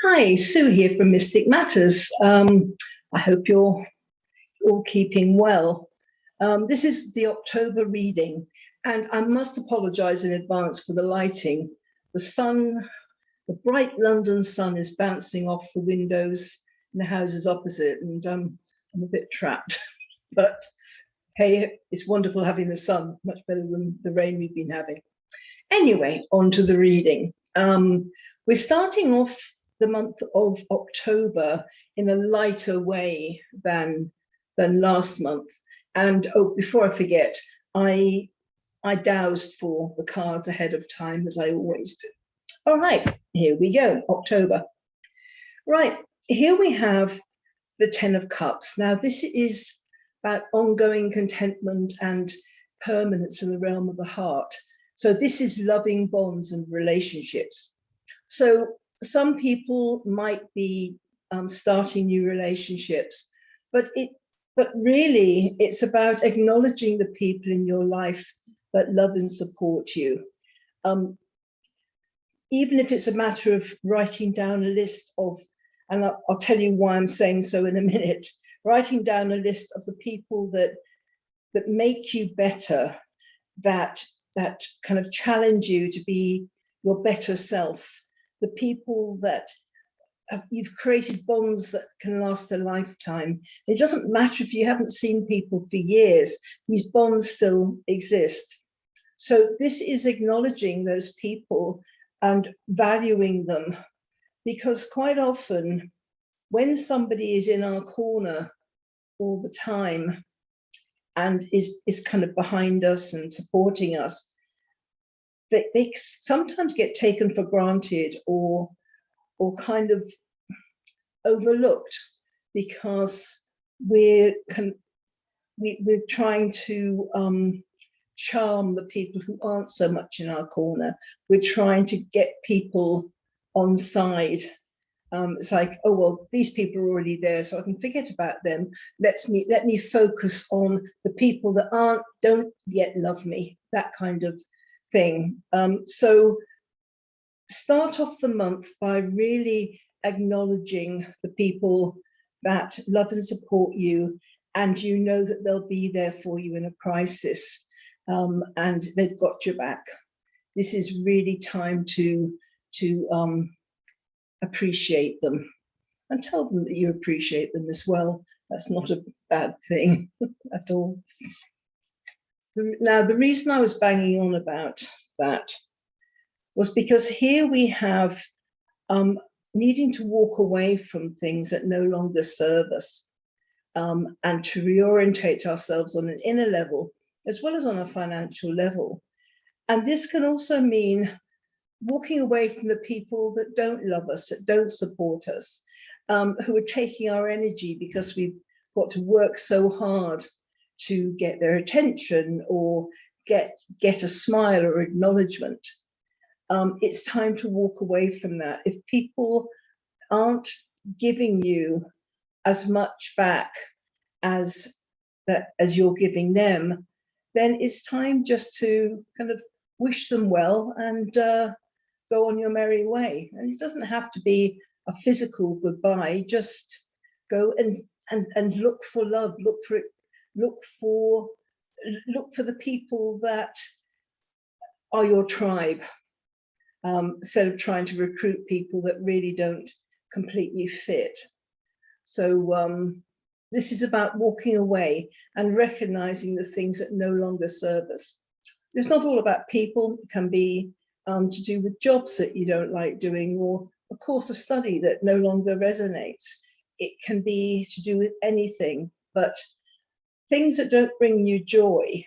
Hi, Sue here from Mystic Matters. I hope you're all keeping well. This is the October reading, and I must apologize in advance for the lighting. The sun, the bright London sun is bouncing off the windows in the houses opposite, and I'm a bit trapped. But hey, it's wonderful having the sun, much better than the rain we've been having. Anyway, on to the reading. We're starting off the month of October in a lighter way than last month. And oh, before I forget, I dowsed for the cards ahead of time, as I always do. All right, here we go, October. Right, here we have the Ten of Cups. Now, this is about ongoing contentment and permanence in the realm of the heart. So this is loving bonds and relationships. So some people might be starting new relationships, but really it's about acknowledging the people in your life that love and support you. Even if it's a matter of writing down a list of, and I'll tell you why I'm saying so in a minute, writing down a list of the people that make you better, that kind of challenge you to be your better self, the people that you've created bonds that can last a lifetime. It doesn't matter if you haven't seen people for years, these bonds still exist. So this is acknowledging those people and valuing them, because quite often when somebody is in our corner all the time and is kind of behind us and supporting us, they sometimes get taken for granted or kind of overlooked, because we're trying to charm the people who aren't so much in our corner. We're trying to get people on side. It's like, oh well, these people are already there, so I can forget about them. Let me focus on the people that don't yet love me. That kind of thing. So start off the month by really acknowledging the people that love and support you, and you know that they'll be there for you in a crisis, and they've got your back. This is really time to appreciate them and tell them that you appreciate them as well. That's not a bad thing at all. Now, the reason I was banging on about that was because here we have needing to walk away from things that no longer serve us, and to reorientate ourselves on an inner level as well as on a financial level. And this can also mean walking away from the people that don't love us, that don't support us, who are taking our energy because we've got to work so hard to get their attention or get a smile or acknowledgement. It's time to walk away from that. If people aren't giving you as much back as you're giving them, then it's time just to kind of wish them well and go on your merry way. And it doesn't have to be a physical goodbye. Just go and look for love. Look for the people that are your tribe, instead of trying to recruit people that really don't completely fit. So this is about walking away and recognizing the things that no longer serve us. It's not all about people. It can be to do with jobs that you don't like doing, or a course of study that no longer resonates. It can be to do with anything, but things that don't bring you joy,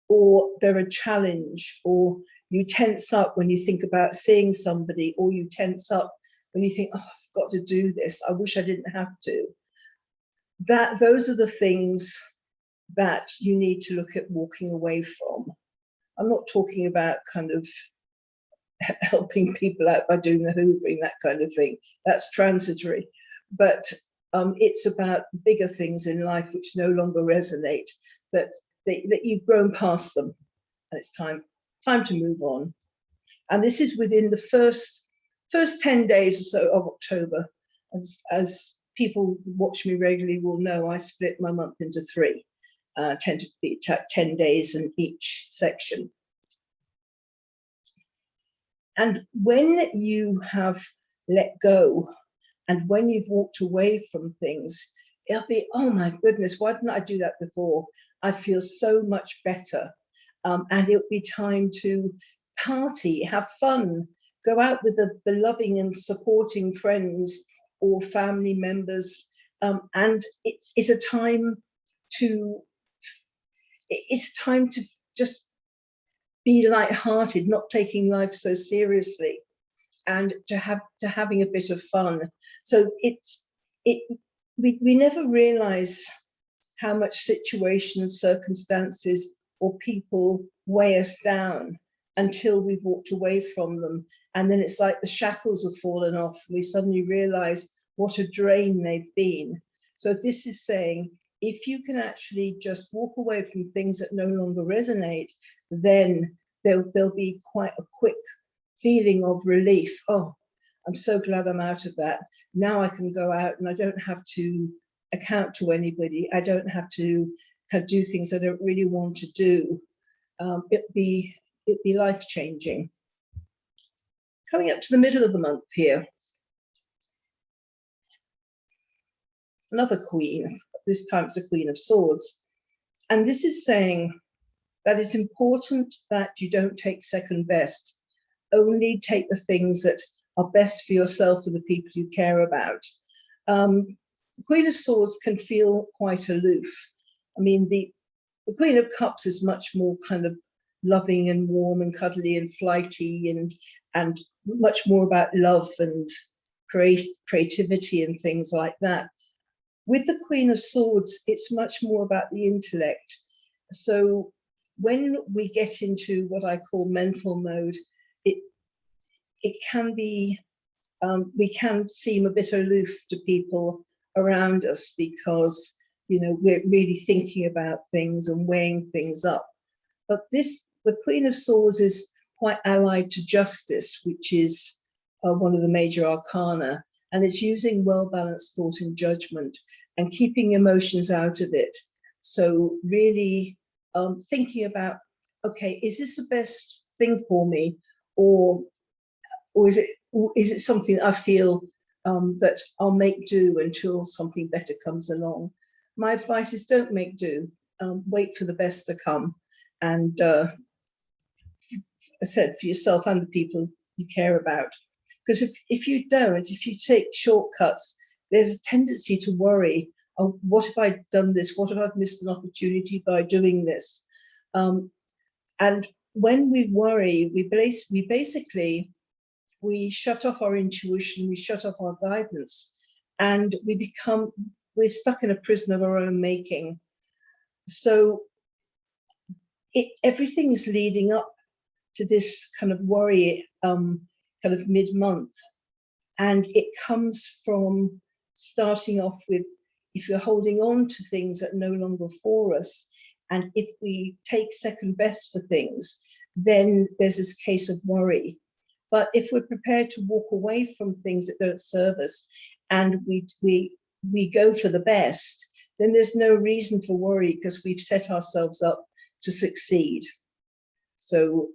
or they're a challenge, or you tense up when you think about seeing somebody, or you tense up when you think, oh, I've got to do this, I wish I didn't have to. Those are the things that you need to look at walking away from. I'm not talking about kind of helping people out by doing the hoovering, that kind of thing. That's transitory. But it's about bigger things in life which no longer resonate, that you've grown past them, and it's time to move on. And this is within the first 10 days or so of October. As people who watch me regularly will know, I split my month into 3, tend to be 10 days in each section. And when you have let go and when you've walked away from things, it'll be, oh my goodness, why didn't I do that before? I feel so much better. And it'll be time to party, have fun, go out with the loving and supporting friends or family members. And it's a time to just be light-hearted, not taking life so seriously, and to having a bit of fun. So we never realize how much situations, circumstances, or people weigh us down until we've walked away from them. And then it's like the shackles have fallen off. We suddenly realize what a drain they've been. So this is saying, if you can actually just walk away from things that no longer resonate, then there'll be quite a quick feeling of relief. Oh, I'm so glad I'm out of that. Now I can go out and I don't have to account to anybody. I don't have to kind of do things I don't really want to do. It'd be life-changing. Coming up to the middle of the month here, another queen. This time it's a Queen of Swords. And this is saying that it's important that you don't take second best. Only take the things that are best for yourself and the people you care about. The Queen of Swords can feel quite aloof. I mean, the Queen of Cups is much more kind of loving and warm and cuddly and flighty and much more about love and creativity and things like that. With the Queen of Swords, it's much more about the intellect. So when we get into what I call mental mode, it can be, we can seem a bit aloof to people around us because, you know, we're really thinking about things and weighing things up. But the Queen of Swords is quite allied to justice, which is one of the major arcana, and it's using well-balanced thought and judgment and keeping emotions out of it. So really thinking about, okay, is this the best thing for me, or is it something I feel that I'll make do until something better comes along? My advice is don't make do. Wait for the best to come, and I said, for yourself and the people you care about. Because if you don't, if you take shortcuts, there's a tendency to worry, oh, what if I'd done this? What if I've missed an opportunity by doing this? And when we worry, we shut off our intuition, we shut off our guidance, and we're stuck in a prison of our own making. So everything is leading up to this kind of worry kind of mid-month, and it comes from starting off with, if you're holding on to things that are no longer for us, and if we take second best for things, then there's this case of worry. But if we're prepared to walk away from things that don't serve us, and we go for the best, then there's no reason for worry because we've set ourselves up to succeed. So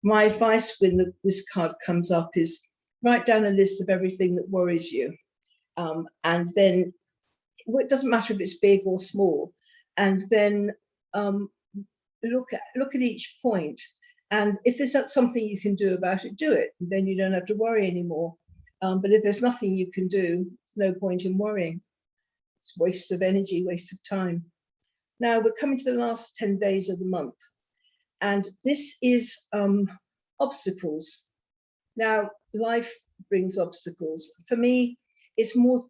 my advice when this card comes up is write down a list of everything that worries you. And then it doesn't matter if it's big or small. And then look at each point. And if there's something you can do about it, do it. Then you don't have to worry anymore. But if there's nothing you can do, there's no point in worrying. It's waste of energy, waste of time. Now we're coming to the last 10 days of the month. And this is obstacles. Now, life brings obstacles. For me, it's more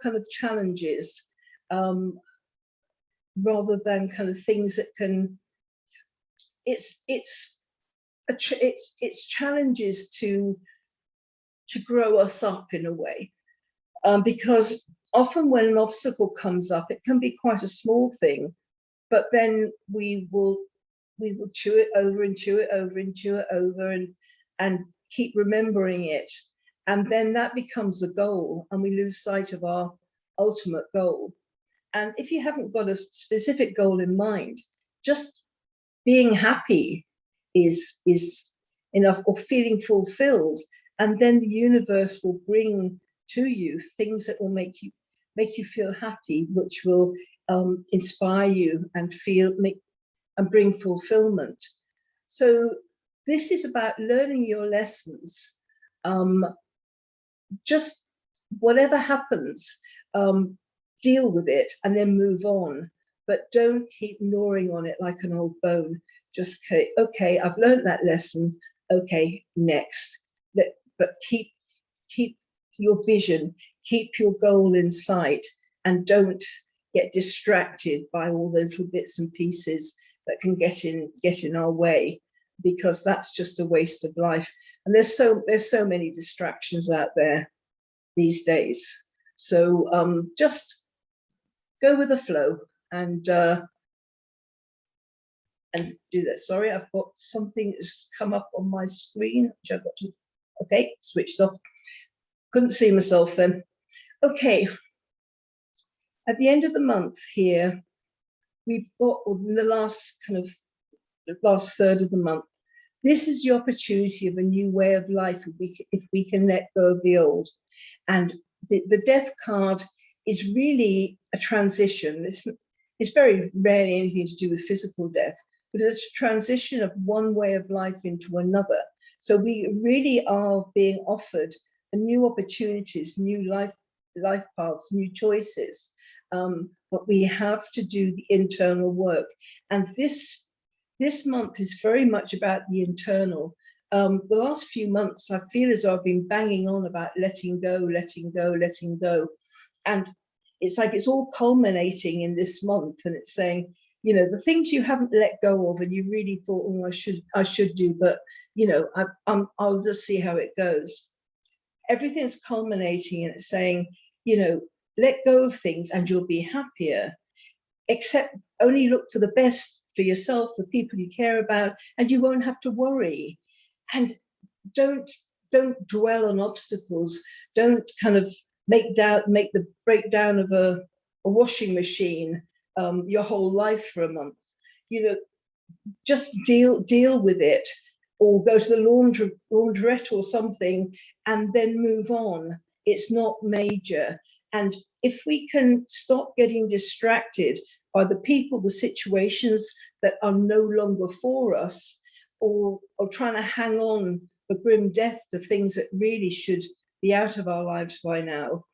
kind of challenges rather than kind of things that can. It's challenges to grow us up in a way, because often when an obstacle comes up, it can be quite a small thing, but then we will we will chew it over and chew it over and chew it over and keep remembering it. And then that becomes a goal, and we lose sight of our ultimate goal. And if you haven't got a specific goal in mind, just being happy is enough, or feeling fulfilled. And then the universe will bring to you things that will make you feel happy, which will inspire you and and bring fulfillment. So this is about learning your lessons. Just whatever happens, deal with it and then move on. But don't keep gnawing on it like an old bone. Just okay, I've learned that lesson. Okay, next. But keep your vision, keep your goal in sight, and don't get distracted by all those little bits and pieces that can get in our way, because that's just a waste of life. And there's so many distractions out there these days. So just go with the flow and do that. Sorry, I've got something that's come up on my screen, which I've got to, okay, switched off. Couldn't see myself then. Okay, at the end of the month here, we've got, in the last third of the month, this is the opportunity of a new way of life if we can let go of the old. And the death card is really a transition. It's very rarely anything to do with physical death, but it's a transition of one way of life into another. So we really are being offered new opportunities, new life paths, new choices. But we have to do the internal work. And this month is very much about the internal. The last few months, I feel as though I've been banging on about letting go, letting go, letting go. And it's like it's all culminating in this month, and it's saying, you know, the things you haven't let go of and you really thought, oh, I should do, but you know, I'll just see how it goes. Everything's culminating, and it's saying, you know, let go of things and you'll be happier. Except only look for the best for yourself, the people you care about, and you won't have to worry. And don't dwell on obstacles. Don't kind of make the breakdown of a washing machine your whole life for a month. You know, just deal with it, or go to the laundrette or something, and then move on. It's not major. And if we can stop getting distracted by the people, the situations that are no longer for us, or trying to hang on for grim death to things that really should be out of our lives by now.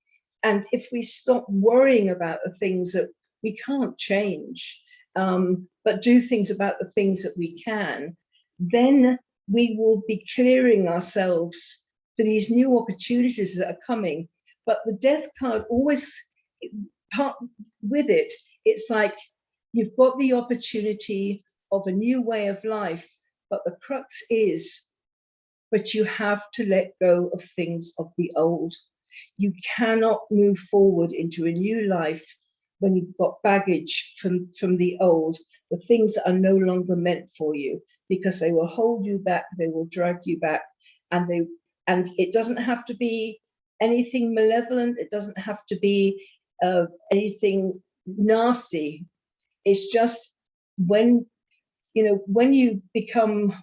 And if we stop worrying about the things that we can't change, but do things about the things that we can, then we will be clearing ourselves for these new opportunities that are coming. But the death card always, with it, it's like you've got the opportunity of a new way of life, but the crux is, but you have to let go of things of the old. You cannot move forward into a new life when you've got baggage from the old, the things that are no longer meant for you, because they will hold you back, they will drag you back, and it doesn't have to be anything malevolent, it doesn't have to be anything nasty. It's just when you become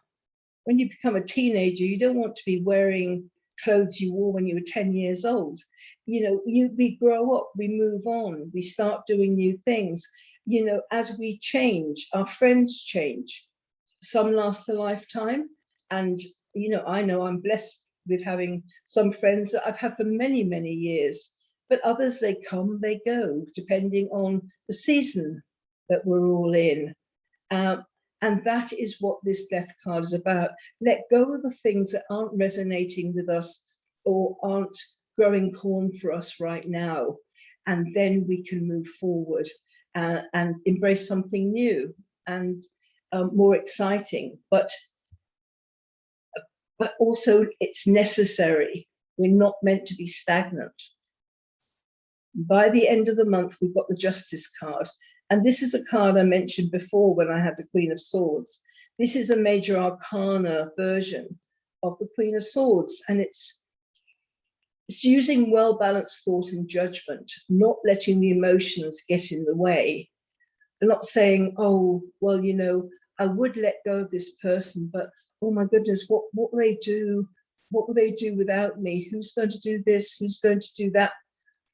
a teenager, you don't want to be wearing clothes you wore when you were 10 years old. You know, we grow up, we move on, we start doing new things. You know, as we change, our friends change. Some last a lifetime. And, you know I'm blessed with having some friends that I've had for many, many years. But others, they come, they go, depending on the season that we're all in. And that is what this death card is about. Let go of the things that aren't resonating with us or aren't growing corn for us right now. And then we can move forward and embrace something new and more exciting. But also it's necessary. We're not meant to be stagnant. By the end of the month, we've got the Justice card. And this is a card I mentioned before when I had the Queen of Swords. This is a major arcana version of the Queen of Swords, and it's using well-balanced thought and judgment, not letting the emotions get in the way. And not saying, oh, well, you know, I would let go of this person, but oh my goodness, what will they do? What will they do without me? Who's going to do this? Who's going to do that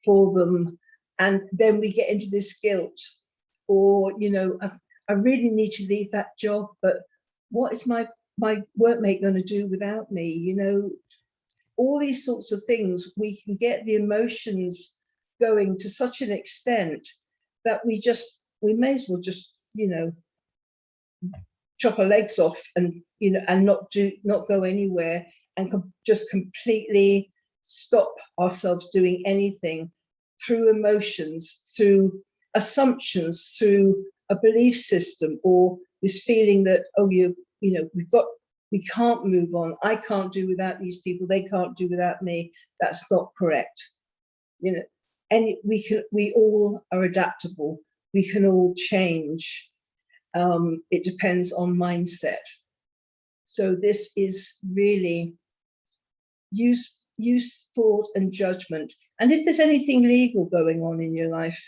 for them? And then we get into this guilt, or, you know, I really need to leave that job, but what is my workmate going to do without me? You know, all these sorts of things, we can get the emotions going to such an extent that we may as well just, you know, chop our legs off and, you know, and not go anywhere, and just completely stop ourselves doing anything through emotions, through assumptions, through a belief system, or this feeling that, oh, you know, we can't move on. I can't do without these people. They can't do without me. That's not correct. You know, and we all are adaptable. We can all change. It depends on mindset. So this is really use thought and judgment. And if there's anything legal going on in your life,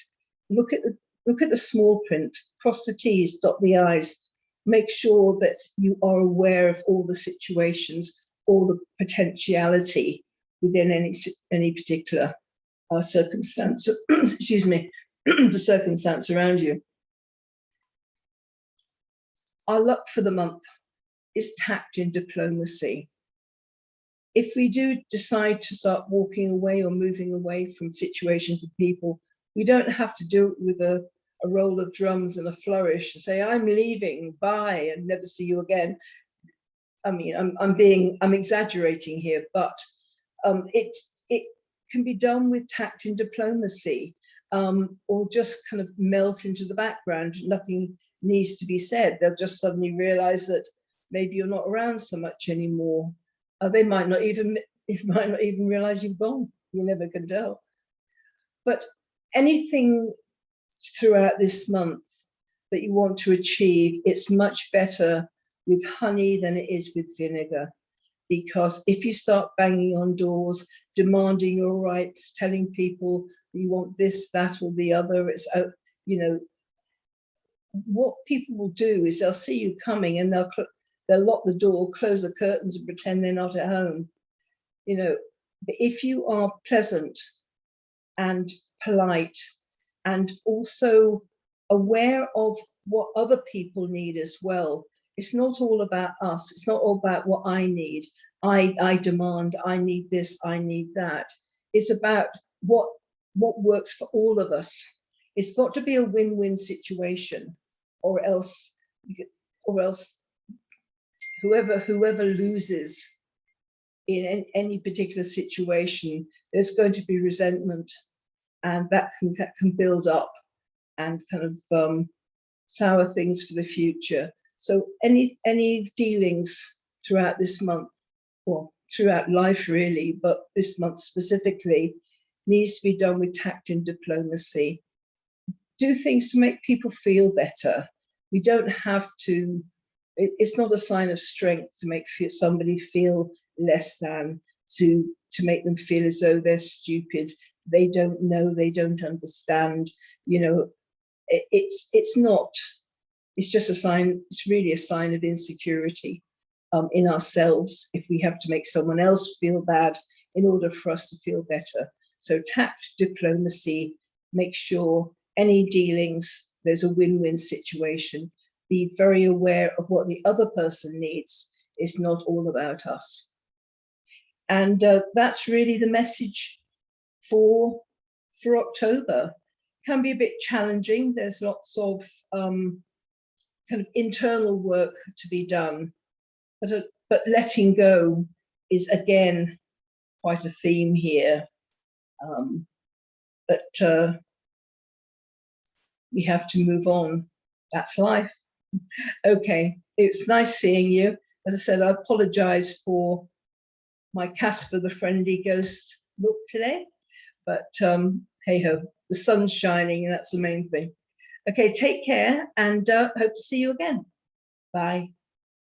look at the small print, cross the T's, dot the I's, make sure that you are aware of all the situations, all the potentiality within any particular circumstance, excuse me, the circumstance around you. Our luck for the month is tact in diplomacy. If we do decide to start walking away or moving away from situations and people, we don't have to do it with a roll of drums and a flourish and say, I'm leaving, bye, and never see you again. I mean, I'm exaggerating here, but it can be done with tact and diplomacy, or just kind of melt into the background. Nothing needs to be said. They'll just suddenly realize that maybe you're not around so much anymore. They might not even realize you've gone. You never can tell. But anything throughout this month that you want to achieve, it's much better with honey than it is with vinegar. Because if you start banging on doors, demanding your rights, telling people you want this, that, or the other, it's, you know, what people will do is they'll see you coming and they'll lock the door, close the curtains, and pretend they're not at home. You know, but if you are pleasant and polite and also aware of what other people need as well, it's not all about us. It's not all about what I need. I demand, I need this, I need that. It's about what works for all of us. It's got to be a win-win situation, or else whoever loses in any particular situation, there's going to be resentment, and that can build up and kind of sour things for the future. So any dealings throughout this month, well, throughout life really, but this month specifically, needs to be done with tact and diplomacy. Do things to make people feel better. We don't have to, it's not a sign of strength to make somebody feel less than, to make them feel as though they're stupid, they don't know, they don't understand. You know, it's not, it's just a sign, it's really a sign of insecurity in ourselves if we have to make someone else feel bad in order for us to feel better. So tact, diplomacy, make sure any dealings, there's a win-win situation. Be very aware of what the other person needs. It's not all about us. And that's really the message for October. Can be a bit challenging. There's lots of kind of internal work to be done, but letting go is again quite a theme here. But we have to move on. That's life. Okay, it's nice seeing you. As I said, I apologize for my Casper the Friendly Ghost look today, but hey ho, the sun's shining and that's the main thing. Okay, take care and hope to see you again. Bye.